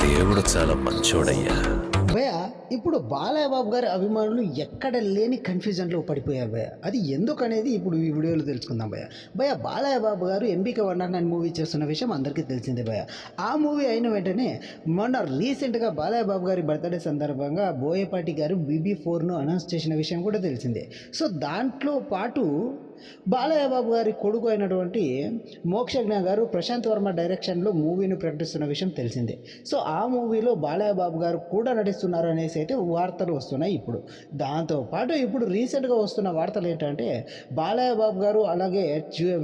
దేవుడు చాలా మంచోడయ్యా. భయ ఇప్పుడు బాలయ్య బాబు గారి అభిమానులు ఎక్కడ లేని కన్ఫ్యూజన్లో పడిపోయారు భయ. అది ఎందుకనేది ఇప్పుడు ఈ వీడియోలో తెలుసుకుందాం భయ. భయ బాలయ్య బాబు గారు ఎంబీకే 109 మూవీ చేస్తున్న విషయం అందరికీ తెలిసిందే భయ. ఆ మూవీ అయిన వెంటనే మొన్న రీసెంట్గా బాలయ్య బాబు గారి బర్త్డే సందర్భంగా బోయపాటి గారు BB4ను అనౌన్స్ చేసిన విషయం కూడా తెలిసిందే. సో దాంట్లో పాటు బాలయ్య బాబు గారి కొడుకు అయినటువంటి మోక్షజ్ఞ గారు ప్రశాంత్ వర్మ డైరెక్షన్లో మూవీని ప్రకటిస్తున్న విషయం తెలిసిందే. సో ఆ మూవీలో బాలయ్య బాబు గారు కూడా నటిస్తున్నారు అనేసి అయితే వార్తలు వస్తున్నాయి ఇప్పుడు. దాంతోపాటు ఇప్పుడు రీసెంట్గా వస్తున్న వార్తలు ఏంటంటే బాలయ్య బాబు గారు అలాగే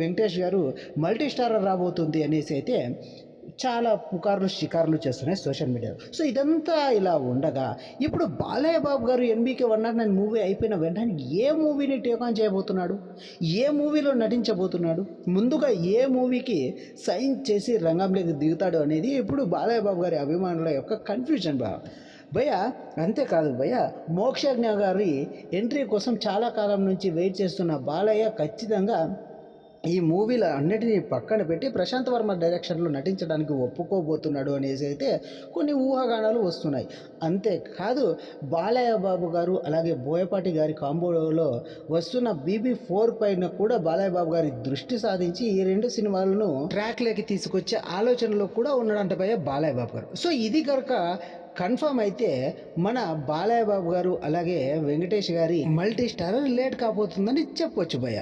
వెంకటేష్ గారు మల్టీ స్టారర్ రాబోతుంది అనేసి అయితే చాలా పుకార్లు షికార్లు చేస్తున్నాయి సోషల్ మీడియాలో. సో ఇదంతా ఇలా ఉండగా ఇప్పుడు బాలయ్య బాబు గారు ఎంబీకే 109 మూవీ అయిపోయిన వెంటనే ఏ మూవీని టేక్ ఆన్ చేయబోతున్నాడు, ఏ మూవీలో నటించబోతున్నాడు, ముందుగా ఏ మూవీకి సైన్ చేసి రంగంలోకి దిగుతాడు అనేది ఇప్పుడు బాలయ్య బాబు గారి అభిమానుల యొక్క కన్ఫ్యూజన్ భయ. అంతేకాదు భయ, మోక్షజ్ఞ గారి ఎంట్రీ కోసం చాలా కాలం నుంచి వెయిట్ చేస్తున్న బాలయ్య ఖచ్చితంగా ఈ మూవీలో అన్నిటినీ పక్కన పెట్టి ప్రశాంత్ వర్మ డైరెక్షన్లో నటించడానికి ఒప్పుకోబోతున్నాడు అనేసి అయితే కొన్ని ఊహాగానాలు వస్తున్నాయి. అంతేకాదు బాలయ్య బాబు గారు అలాగే బోయపాటి గారి కాంబోలో వస్తున్న BB4 పైన కూడా బాలయ్య బాబు గారి దృష్టి సాధించి ఈ రెండు సినిమాలను ట్రాక్లోకి తీసుకొచ్చే ఆలోచనలో కూడా ఉన్నాడంట భయ బాలయ్య బాబు గారు. సో ఇది కనుక కన్ఫర్మ్ అయితే మన బాలయ్య బాబు గారు అలాగే వెంకటేష్ గారి మల్టీ స్టారర్ లేట్ కాబోతుందని చెప్పొచ్చు భయ.